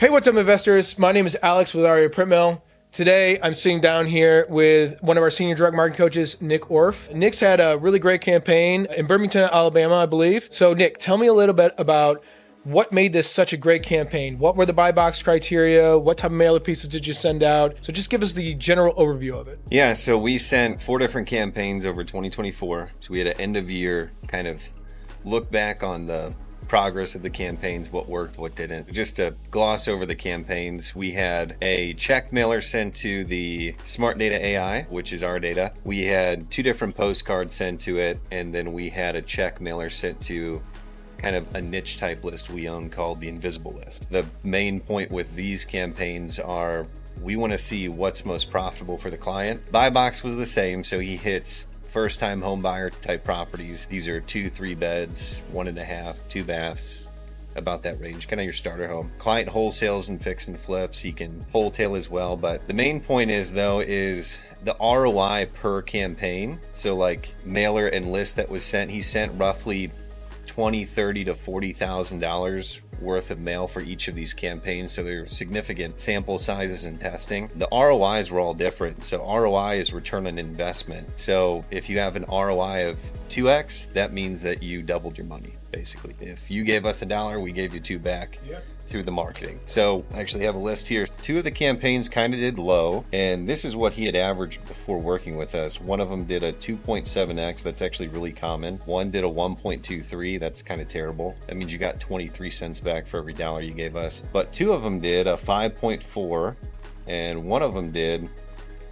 Hey, what's up, investors? My name is Alex with REIPrintMail. Today, I'm sitting down here with one of our senior direct marketing coaches, Nick Orf. Nick's had a really great campaign in Birmingham, Alabama, I believe. So, Nick, tell me a little bit about what made this such a great campaign. What were the buy box criteria? What type of mailer pieces did you send out? So just give us the general overview of it. Yeah, so we sent 4 different campaigns over 2024. So we had an end of year kind of look back on the progress of the campaigns, what worked, what didn't. Just to gloss over the campaigns, we had a check mailer sent to the Smart Data AI, which is our data. We had 2 different postcards sent to it, and then we had a check mailer sent to kind of a niche type list we own called the Invisible List. The main point with these campaigns are we want to see what's most profitable for the client. Buy box was the same, so he hits first time home buyer type properties. These are 2-3 beds, 1.5, 2 baths, about that range, kind of your starter home. Client wholesales and fix and flips, he can wholesale as well. But the main point is though, is the ROI per campaign. So like mailer and list that was sent, he sent roughly $20,000, $30,000 to $40,000 worth of mail for each of these campaigns. So there are significant sample sizes and testing. The ROIs were all different. So ROI is return on investment. So if you have an ROI of 2x, that means that you doubled your money, basically. If you gave us $1, we gave you 2 back. Yeah. Through the marketing. So I actually have a list here. 2 of the campaigns kind of did low, and this is what he had averaged before working with us. One of them did a 2.7x. That's actually really common. One did a 1.23. That's kind of terrible. That means you got 23 cents back for every dollar you gave us. But 2 of them did a 5.4, and one of them did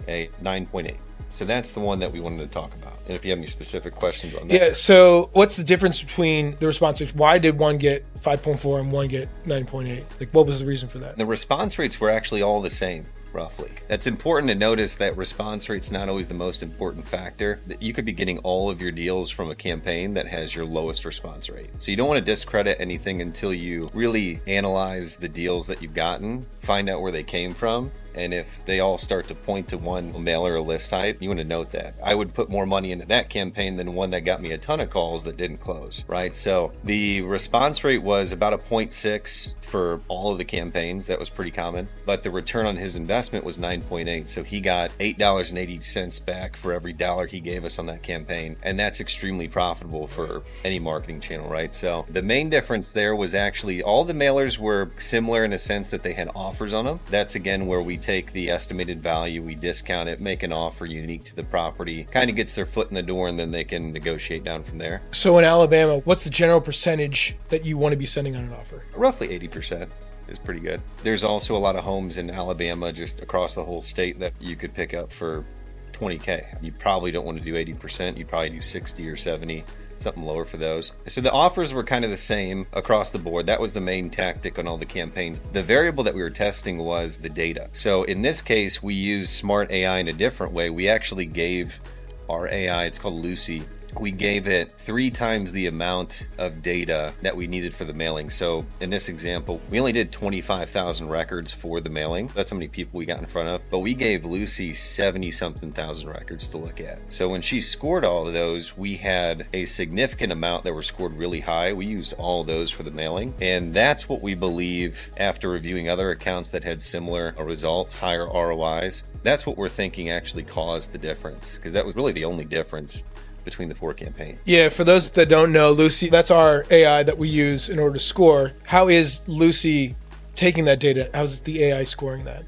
a 9.8. So that's the one that we wanted to talk about. And if you have any specific questions on that. Yeah, so what's the difference between the response rates? Why did one get 5.4 and one get 9.8? Like, what was the reason for that? The response rates were actually all the same, roughly. That's important to notice that response rate's not always the most important factor. That you could be getting all of your deals from a campaign that has your lowest response rate. So you don't want to discredit anything until you really analyze the deals that you've gotten, find out where they came from. And if they all start to point to one mailer or list type, you want to note that. I would put more money into that campaign than one that got me a ton of calls that didn't close, right? So the response rate was about a 0.6 for all of the campaigns. That was pretty common. But the return on his investment was 9.8. So he got $8.80 back for every dollar he gave us on that campaign. And that's extremely profitable for any marketing channel, right? So the main difference there was actually all the mailers were similar in a sense that they had offers on them. That's again where we take the estimated value, we discount it, make an offer unique to the property, kind of gets their foot in the door, and then they can negotiate down from there. So in Alabama, what's the general percentage that you want to be sending on an offer? Roughly 80% is pretty good. There's also a lot of homes in Alabama, just across the whole state, that you could pick up for $20K. You probably don't want to do 80%. You probably do 60 or 70. Something lower for those. So the offers were kind of the same across the board. That was the main tactic on all the campaigns. The variable that we were testing was the data. So in this case, we used Smart AI in a different way. We actually gave our AI, it's called Lucy, we gave it 3 times the amount of data that we needed for the mailing. So in this example, we only did 25,000 records for the mailing. That's how many people we got in front of. But we gave Lucy 70-something thousand records to look at. So when she scored all of those, we had a significant amount that were scored really high. We used all of those for the mailing. And that's what we believe, after reviewing other accounts that had similar results, higher ROIs, that's what we're thinking actually caused the difference, because that was really the only difference between the 4 campaigns. Yeah, for those that don't know, Lucy, that's our AI that we use in order to score. How is Lucy taking that data? How's the AI scoring that?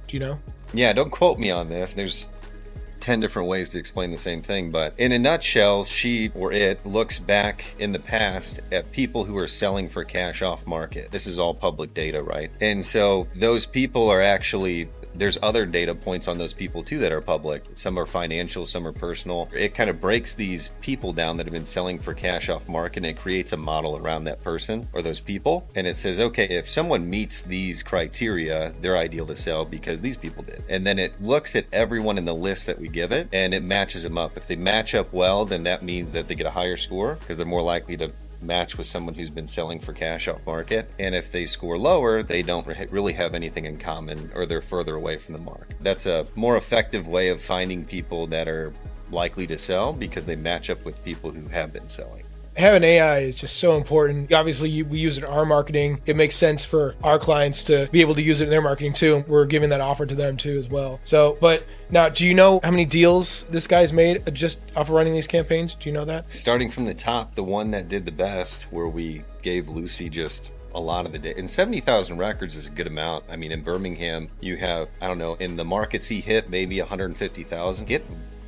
Do you know? Yeah, don't quote me on this. There's 10 different ways to explain the same thing, but in a nutshell, she or it looks back in the past at people who are selling for cash off market. This is all public data, right? And so those people are actually, there's other data points on those people too that are public. Some are financial, some are personal. It kind of breaks these people down that have been selling for cash off market, and it creates a model around that person or those people. And it says, okay, if someone meets these criteria, they're ideal to sell because these people did. And then it looks at everyone in the list that we give it, and it matches them up. If they match up well, then that means that they get a higher score because they're more likely to match with someone who's been selling for cash off market. And if they score lower, they don't really have anything in common, or they're further away from the mark. That's a more effective way of finding people that are likely to sell because they match up with people who have been selling. Having AI is just so important. Obviously, we use it in our marketing. It makes sense for our clients to be able to use it in their marketing too. We're giving that offer to them too as well. So, but now, do you know how many deals this guy's made just off of running these campaigns? Do you know that? Starting from the top, the one that did the best, where we gave Lucy just a lot of the day. And 70,000 records is a good amount. I mean, in Birmingham, you have, I don't know, in the markets he hit, maybe 150,000. It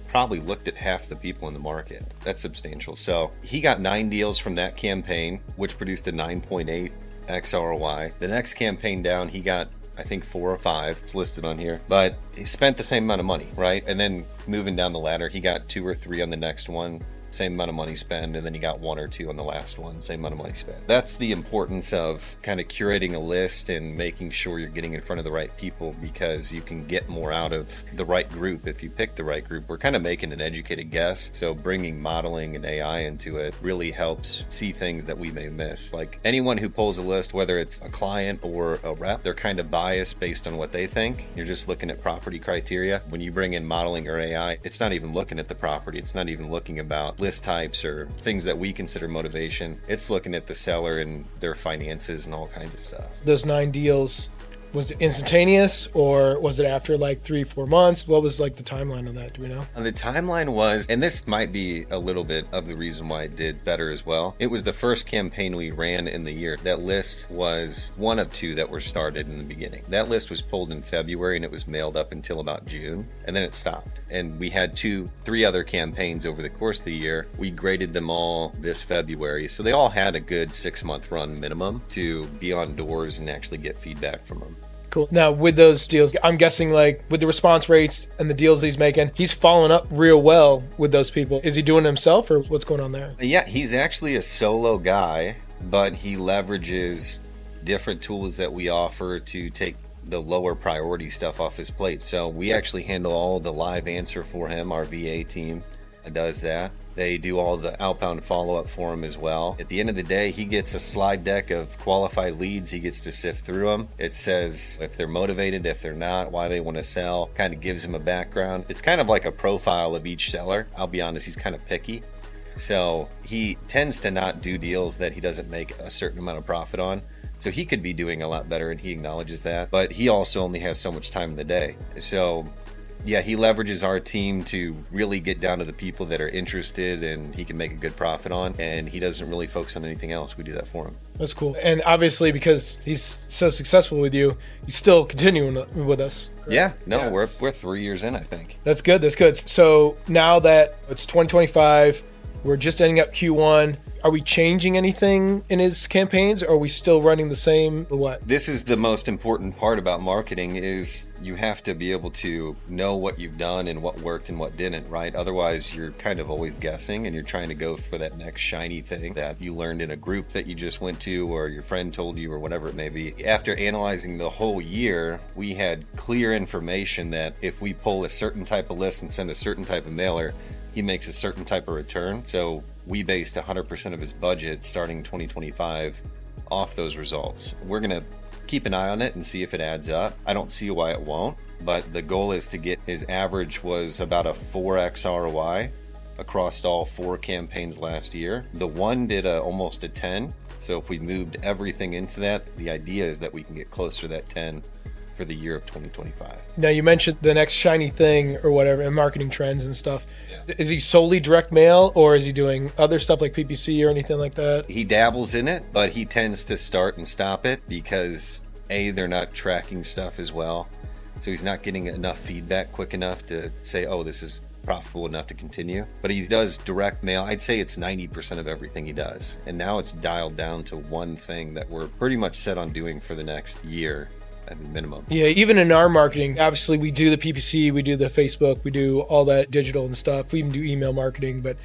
probably looked at half the people in the market. That's substantial. So he got 9 deals from that campaign, which produced a 9.8 X ROI. The next campaign down, he got, I think, 4 or 5. It's listed on here, but he spent the same amount of money, right? And then moving down the ladder, he got 2 or 3 on the next one. Same amount of money spent, and then you got 1 or 2 on the last one, same amount of money spent. That's the importance of kind of curating a list and making sure you're getting in front of the right people, because you can get more out of the right group if you pick the right group. We're kind of making an educated guess, so bringing modeling and AI into it really helps see things that we may miss. Like anyone who pulls a list, whether it's a client or a rep, they're kind of biased based on what they think. You're just looking at property criteria. When you bring in modeling or AI, it's not even looking at the property. It's not even looking about list types or things that we consider motivation. It's looking at the seller and their finances and all kinds of stuff. Those 9 deals, was it instantaneous or was it after like 3-4 months? What was like the timeline on that? Do we know? The timeline was, and this might be a little bit of the reason why it did better as well. It was the first campaign we ran in the year. That list was one of 2 that were started in the beginning. That list was pulled in February and it was mailed up until about June, and then it stopped. And we had 2-3 other campaigns over the course of the year. We graded them all this February. So they all had a good 6-month run minimum to be on doors and actually get feedback from them. Cool. Now, with those deals, I'm guessing like with the response rates and the deals that he's making, he's following up real well with those people. Is he doing it himself or what's going on there? Yeah, he's actually a solo guy, but he leverages different tools that we offer to take the lower priority stuff off his plate. So we actually handle all the live answer for him. Our VA team does that. They do all the outbound follow-up for him as well. At the end of the day, he gets a slide deck of qualified leads. He gets to sift through them. It says if they're motivated, if they're not, why they want to sell, kind of gives him a background. It's kind of like a profile of each seller. I'll be honest, he's kind of picky. So he tends to not do deals that he doesn't make a certain amount of profit on. So he could be doing a lot better, and he acknowledges that. But he also only has so much time in the day. So yeah, he leverages our team to really get down to the people that are interested and he can make a good profit on, and he doesn't really focus on anything else. We do that for him. That's cool. And obviously, because he's so successful with you, he's still continuing with us. Right? Yeah, no, we're 3 years in, I think. That's good. That's good. So now that it's 2025, we're just ending up Q1. Are we changing anything in his campaigns, or are we still running the same, or what? This is the most important part about marketing, is you have to be able to know what you've done and what worked and what didn't, right? Otherwise, you're kind of always guessing and you're trying to go for that next shiny thing that you learned in a group that you just went to, or your friend told you, or whatever it may be. After analyzing the whole year, we had clear information that if we pull a certain type of list and send a certain type of mailer, he makes a certain type of return. So we based 100% of his budget starting 2025 off those results. We're going to keep an eye on it and see if it adds up. I don't see why it won't, but the goal is to get his average was about a 4x ROI across all 4 campaigns last year. The one did almost a 10. So if we moved everything into that, the idea is that we can get closer to that 10 for the year of 2025. Now, you mentioned the next shiny thing or whatever, and marketing trends and stuff. Yeah. Is he solely direct mail, or is he doing other stuff like PPC or anything like that? He dabbles in it, but he tends to start and stop it because they're not tracking stuff as well. So he's not getting enough feedback quick enough to say, oh, this is profitable enough to continue. But he does direct mail. I'd say it's 90% of everything he does. And now it's dialed down to one thing that we're pretty much set on doing for the next year. Minimum. Yeah, even in our marketing, obviously we do the PPC, we do the Facebook, we do all that digital and stuff. We even do email marketing, but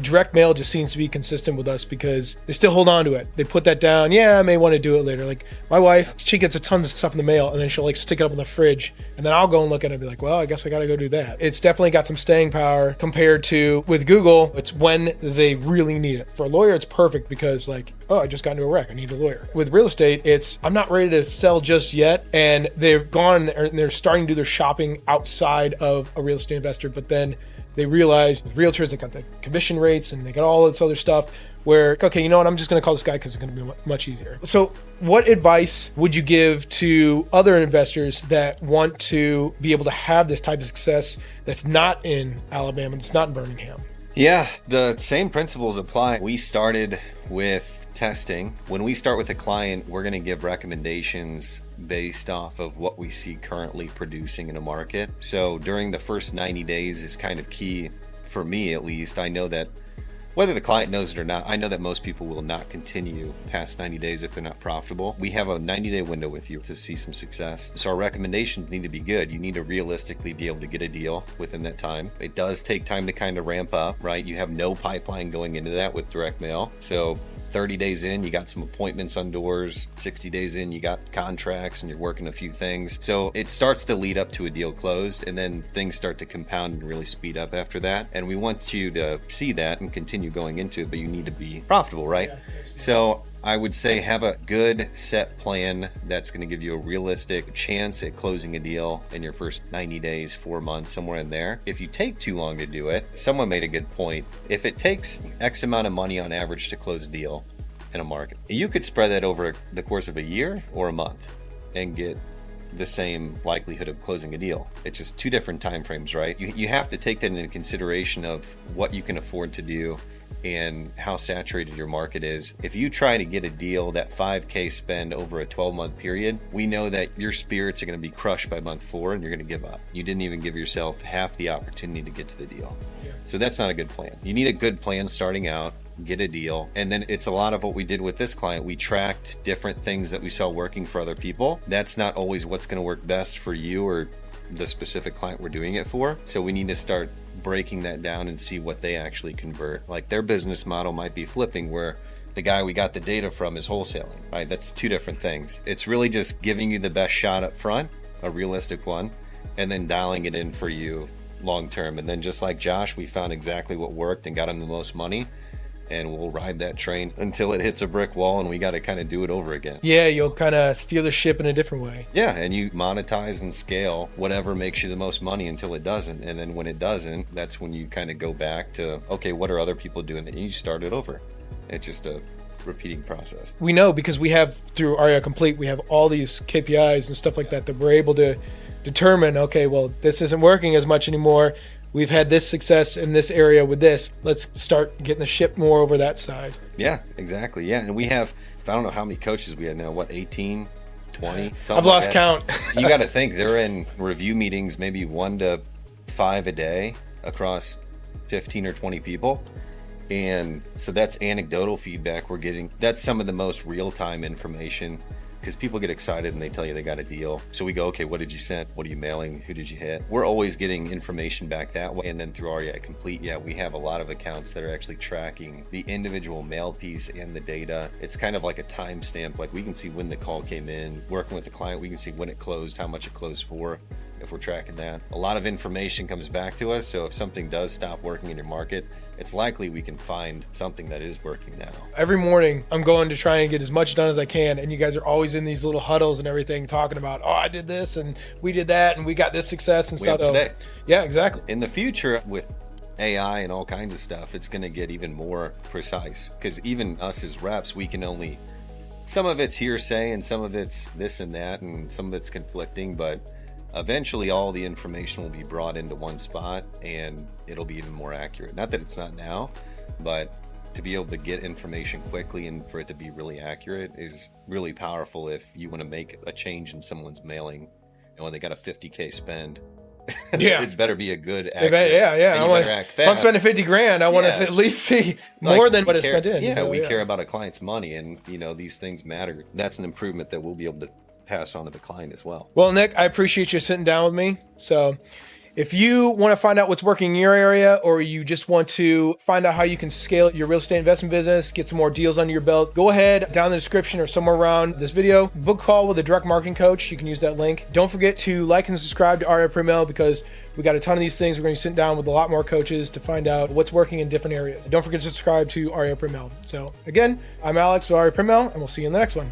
direct mail just seems to be consistent with us because they still hold on to it. They put that down. Yeah, I may want to do it later. Like my wife, she gets a ton of stuff in the mail and then she'll like stick it up in the fridge, and then I'll go and look at it and be like, well, I guess I got to go do that. It's definitely got some staying power compared to with Google. It's when they really need it. For a lawyer, it's perfect because like, oh, I just got into a wreck, I need a lawyer. With real estate, it's I'm not ready to sell just yet, and they've gone and they're starting to do their shopping outside of a real estate investor, but then they realize with realtors, they got the commission rates and they got all this other stuff where, okay, you know what, I'm just going to call this guy because it's going to be much easier. So what advice would you give to other investors that want to be able to have this type of success that's not in Alabama, that's not in Birmingham? Yeah, the same principles apply. We started with testing. When we start with a client, we're going to give recommendations based off of what we see currently producing in a market. So during the first 90 days is kind of key for me, at least. I know that whether the client knows it or not, I know that most people will not continue past 90 days if they're not profitable. We have a 90-day window with you to see some success. So our recommendations need to be good. You need to realistically be able to get a deal within that time. It does take time to kind of ramp up, right? You have no pipeline going into that with direct mail. So 30 days in, you got some appointments on doors. 60 days in, you got contracts and you're working a few things. So it starts to lead up to a deal closed, and then things start to compound and really speed up after that. And we want you to see that and continue going into it, but you need to be profitable, right? Yeah. So I would say have a good set plan that's going to give you a realistic chance at closing a deal in your first 90 days, 4 months, somewhere in there. If you take too long to do it, someone made a good point. If it takes X amount of money on average to close a deal in a market, you could spread that over the course of a year or a month and get the same likelihood of closing a deal. It's just two different time frames, right? You have to take that into consideration of what you can afford to do and how saturated your market is. If you try to get a deal that $5K spend over a 12-month period, we know that your spirits are going to be crushed by month 4 and you're going to give up. You didn't even give yourself half the opportunity to get to the deal. Yeah. So that's not a good plan. You need a good plan starting out, get a deal. And then it's a lot of what we did with this client. We tracked different things that we saw working for other people. That's not always what's going to work best for you or the specific client we're doing it for. So we need to start breaking that down and see what they actually convert. Like their business model might be flipping, where the guy we got the data from is wholesaling, right? That's two different things. It's really just giving you the best shot up front, a realistic one, and then dialing it in for you long term. And then just like Josh, we found exactly what worked and got him the most money. And we'll ride that train until it hits a brick wall and we got to kind of do it over again. Yeah, you'll kind of steer the ship in a different way. Yeah, and you monetize and scale whatever makes you the most money until it doesn't. And then when it doesn't, that's when you kind of go back to, okay, what are other people doing? And you start it over. It's just a repeating process. We know because we have, through REI Complete, we have all these KPIs and stuff like that we're able to determine, okay, well, this isn't working as much anymore. We've had this success in this area with this. Let's start getting the ship more over that side. Yeah, exactly. Yeah, and we have, I don't know how many coaches we have now, what, 18, 20? I've lost count. You got to think, they're in review meetings maybe 1 to 5 a day across 15 or 20 people. And so that's anecdotal feedback we're getting. That's some of the most real-time information, because people get excited and they tell you they got a deal. So we go, okay, what did you send? What are you mailing? Who did you hit? We're always getting information back that way. And then through REI Complete, yeah, we have a lot of accounts that are actually tracking the individual mail piece and the data. It's kind of like a timestamp. Like we can see when the call came in. Working with the client, we can see when it closed, how much it closed for, if we're tracking that. A lot of information comes back to us. So if something does stop working in your market, it's likely we can find something that is working now. Every morning, I'm going to try and get as much done as I can. And you guys are always in these little huddles and everything talking about, oh, I did this and we did that and we got this success and stuff. Today. Yeah, exactly. In the future, with AI and all kinds of stuff, it's going to get even more precise, because even us as reps, we can only, some of it's hearsay and some of it's this and that and some of it's conflicting, but eventually all the information will be brought into one spot and it'll be even more accurate. Not that it's not now, but to be able to get information quickly and for it to be really accurate is really powerful if you want to make a change in someone's mailing. And when they got a 50K spend, yeah, it better be a good accurate. Yeah. If I'm spending 50 grand, I want to at least see more than what it's spent in. Yeah, so, we care about a client's money, and these things matter. That's an improvement that we'll be able to pass on to the client as well. Well, Nick, I appreciate you sitting down with me. So if you want to find out what's working in your area, or you just want to find out how you can scale your real estate investment business, get some more deals under your belt, go ahead down in the description or somewhere around this video, book a call with a direct marketing coach. You can use that link. Don't forget to like and subscribe to REIPrintMail, because we got a ton of these things. We're going to sit down with a lot more coaches to find out what's working in different areas. Don't forget to subscribe to REIPrintMail. So again, I'm Alex with REIPrintMail, and we'll see you in the next one.